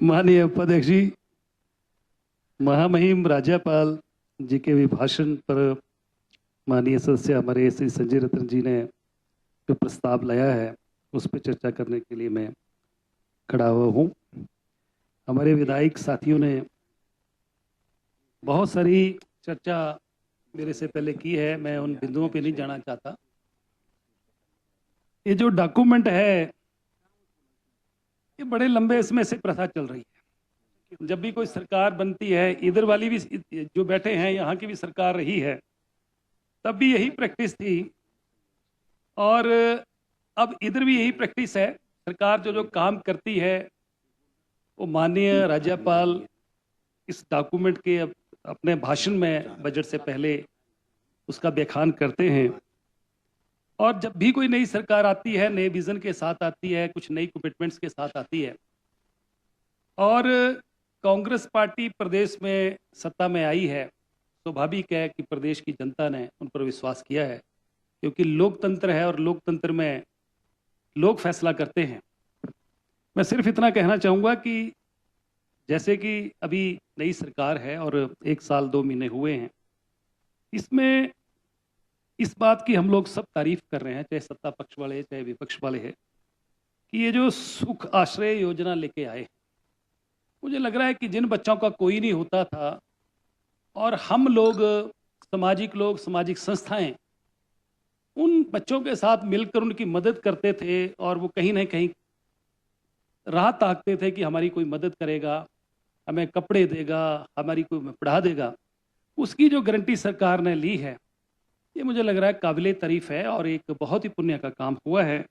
माननीय उपाध्यक्ष जी, महामहिम राज्यपाल जी के अभिभाषण पर माननीय सदस्य हमारे श्री संजय रतन जी ने जो प्रस्ताव लाया है उस पर चर्चा करने के लिए मैं खड़ा हुआ हूँ। हमारे विधायक साथियों ने बहुत सारी चर्चा मेरे से पहले की है, मैं उन बिंदुओं पे नहीं जाना चाहता। ये जो डॉक्यूमेंट है ये बड़े लंबे इसमें से प्रथा चल रही है। जब भी कोई सरकार बनती है, इधर वाली भी जो बैठे हैं यहाँ की भी सरकार रही है, तब भी यही प्रैक्टिस थी और अब इधर भी यही प्रैक्टिस है। सरकार जो काम करती है वो माननीय राज्यपाल इस डॉक्यूमेंट के अपने भाषण में बजट से पहले उसका व्याख्यान करते हैं। और जब भी कोई नई सरकार आती है, नए विजन के साथ आती है, कुछ नई कमिटमेंट्स के साथ आती है और कांग्रेस पार्टी प्रदेश में सत्ता में आई है, स्वाभाविक है कि प्रदेश की जनता ने उन पर विश्वास किया है, क्योंकि लोकतंत्र है और लोकतंत्र में लोग फैसला करते हैं। मैं सिर्फ इतना कहना चाहूँगा कि जैसे कि अभी नई सरकार है और 1 साल 2 महीने हुए हैं, इसमें इस बात की हम लोग सब तारीफ कर रहे हैं, चाहे सत्ता पक्ष वाले चाहे विपक्ष वाले हैं, कि ये जो सुख आश्रय योजना लेके आए, मुझे लग रहा है कि जिन बच्चों का कोई नहीं होता था और हम लोग सामाजिक संस्थाएं उन बच्चों के साथ मिलकर उनकी मदद करते थे और वो कहीं ना कहीं राह ताकते थे कि हमारी कोई मदद करेगा, हमें कपड़े देगा, हमारी कोई पढ़ा देगा। उसकी जो गारंटी सरकार ने ली है, ये मुझे लग रहा है काबिले तारीफ है और एक बहुत ही पुण्य का काम हुआ है।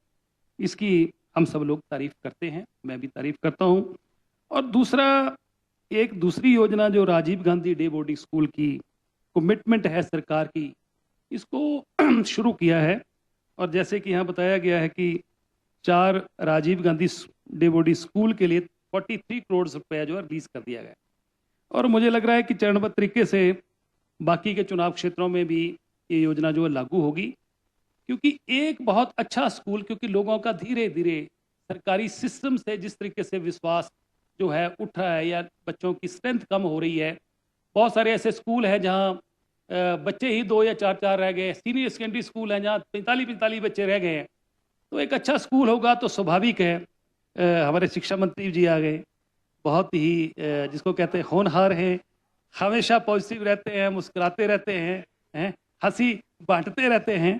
इसकी हम सब लोग तारीफ करते हैं, मैं भी तारीफ करता हूँ। और दूसरी योजना जो Rajiv Gandhi day boarding school की कमिटमेंट है सरकार की, इसको शुरू किया है। और जैसे कि यहाँ बताया गया है कि 4 Rajiv Gandhi day boarding school के लिए 43 करोड़ रुपया जो है रिलीज कर दिया गया। और मुझे लग रहा है कि चरणबद्ध तरीके से बाकी के चुनाव क्षेत्रों में भी ये योजना जो है लागू होगी, क्योंकि एक बहुत अच्छा स्कूल, क्योंकि लोगों का धीरे धीरे सरकारी सिस्टम से जिस तरीके से विश्वास जो है उठ रहा है या बच्चों की स्ट्रेंथ कम हो रही है। बहुत सारे ऐसे स्कूल हैं जहां बच्चे ही 2 या 4 रह गए, सीनियर सेकेंडरी स्कूल हैं जहां 45 बच्चे रह गए हैं। तो एक अच्छा स्कूल होगा तो स्वाभाविक है। हमारे शिक्षा मंत्री जी आ गए, बहुत ही जिसको कहते हैं होनहार हैं, हमेशा पॉजिटिव रहते हैं, मुस्कुराते रहते हैं, हंसी बांटते रहते हैं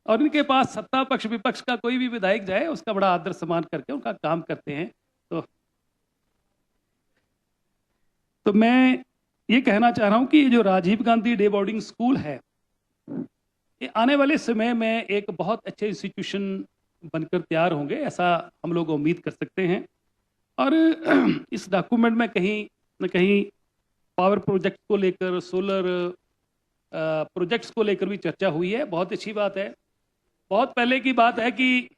और इनके पास सत्ता पक्ष विपक्ष का कोई भी विधायक जाए उसका बड़ा आदर सम्मान करके उनका काम करते हैं। तो मैं ये कहना चाह रहा हूं कि ये जो Rajiv Gandhi day boarding school है, ये आने वाले समय में एक बहुत अच्छे इंस्टीट्यूशन बनकर तैयार होंगे, ऐसा हम लोग उम्मीद कर सकते हैं। और इस डॉक्यूमेंट में कहीं न कहीं पावर प्रोजेक्ट को लेकर, सोलर प्रोजेक्ट्स को लेकर भी चर्चा हुई है, बहुत अच्छी बात है। बहुत पहले की बात है कि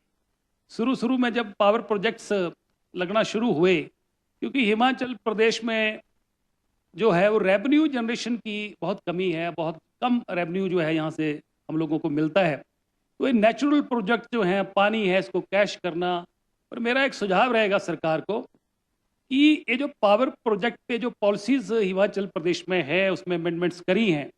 शुरू में जब पावर प्रोजेक्ट्स लगना शुरू हुए, क्योंकि हिमाचल प्रदेश में जो है वो रेवेन्यू जनरेशन की बहुत कमी है, बहुत कम रेवेन्यू जो है यहाँ से हम लोगों को मिलता है। तो ये नेचुरल प्रोजेक्ट जो हैं, पानी है, इसको कैश करना। और मेरा एक सुझाव रहेगा सरकार को कि ये जो पावर प्रोजेक्ट पे जो पॉलिसीज हिमाचल प्रदेश में है उसमें अमेंडमेंट्स करी हैं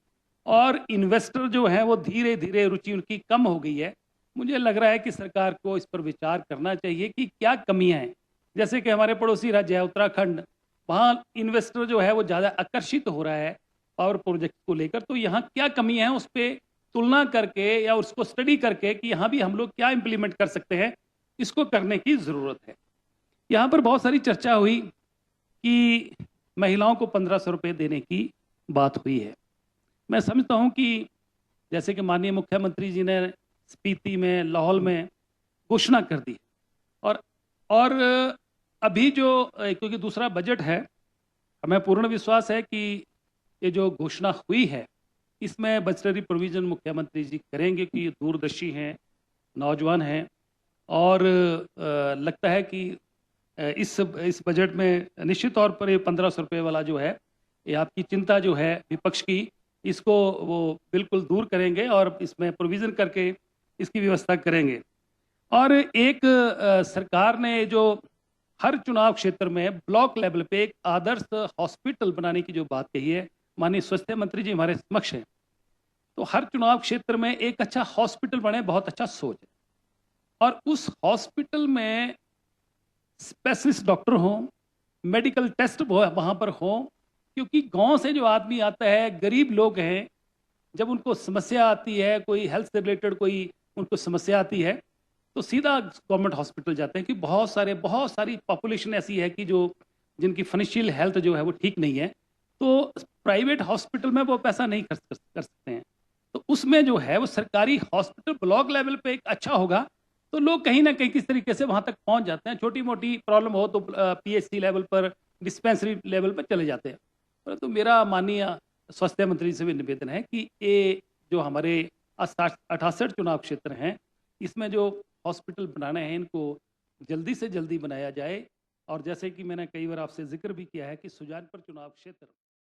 और इन्वेस्टर जो हैं वो धीरे धीरे रुचि उनकी कम हो गई है। मुझे लग रहा है कि सरकार को इस पर विचार करना चाहिए कि क्या कमियां हैं। जैसे कि हमारे पड़ोसी राज्य है उत्तराखंड, वहाँ इन्वेस्टर जो है वो ज़्यादा आकर्षित हो रहा है पावर प्रोजेक्ट को लेकर। तो यहाँ क्या कमियां हैं उस पर तुलना करके या उसको स्टडी करके कि यहाँ भी हम लोग क्या इम्प्लीमेंट कर सकते हैं, इसको करने की ज़रूरत है। यहाँ पर बहुत सारी चर्चा हुई कि महिलाओं को 1500 रुपये देने की बात हुई है। मैं समझता हूँ कि जैसे कि माननीय मुख्यमंत्री जी ने स्पीति में, लाहौल में घोषणा कर दी और अभी जो क्योंकि दूसरा बजट है, हमें पूर्ण विश्वास है कि ये जो घोषणा हुई है इसमें बजटरी प्रोविजन मुख्यमंत्री जी करेंगे कि ये दूरदर्शी हैं, नौजवान हैं और लगता है कि इस बजट में निश्चित तौर पर ये 1500 रुपये वाला जो है, ये आपकी चिंता जो है विपक्ष की, इसको वो बिल्कुल दूर करेंगे और इसमें प्रोविज़न करके इसकी व्यवस्था करेंगे। और एक सरकार ने जो हर चुनाव क्षेत्र में ब्लॉक लेवल पे एक आदर्श हॉस्पिटल बनाने की जो बात कही है माननीय स्वास्थ्य मंत्री जी हमारे समक्ष हैं, तो हर चुनाव क्षेत्र में एक अच्छा हॉस्पिटल बने, बहुत अच्छा सोच है। और उस हॉस्पिटल में स्पेशलिस्ट डॉक्टर हों, मेडिकल टेस्ट वहां पर हों, क्योंकि गांव से जो आदमी आता है, गरीब लोग हैं, जब उनको समस्या आती है, कोई हेल्थ से रिलेटेड कोई उनको समस्या आती है, तो सीधा गवर्नमेंट हॉस्पिटल जाते हैं कि बहुत सारी पॉपुलेशन ऐसी है कि जो जिनकी फाइनेंशियल हेल्थ जो है वो ठीक नहीं है, तो प्राइवेट हॉस्पिटल में वो पैसा नहीं खर्च कर सकते हैं। तो उसमें जो है वो सरकारी हॉस्पिटल ब्लॉक लेवल पे एक अच्छा होगा, तो लोग कहीं ना कहीं किस तरीके से वहां तक पहुंच जाते हैं। छोटी मोटी प्रॉब्लम हो तो पीएचसी लेवल पर, डिस्पेंसरी लेवल पर चले जाते हैं। परंतु मेरा माननीय स्वास्थ्य मंत्री से भी निवेदन है कि ये जो हमारे 68 चुनाव क्षेत्र हैं, इसमें जो हॉस्पिटल बनाने हैं इनको जल्दी से जल्दी बनाया जाए। और जैसे कि मैंने कई बार आपसे जिक्र भी किया है कि सुजानपुर चुनाव क्षेत्र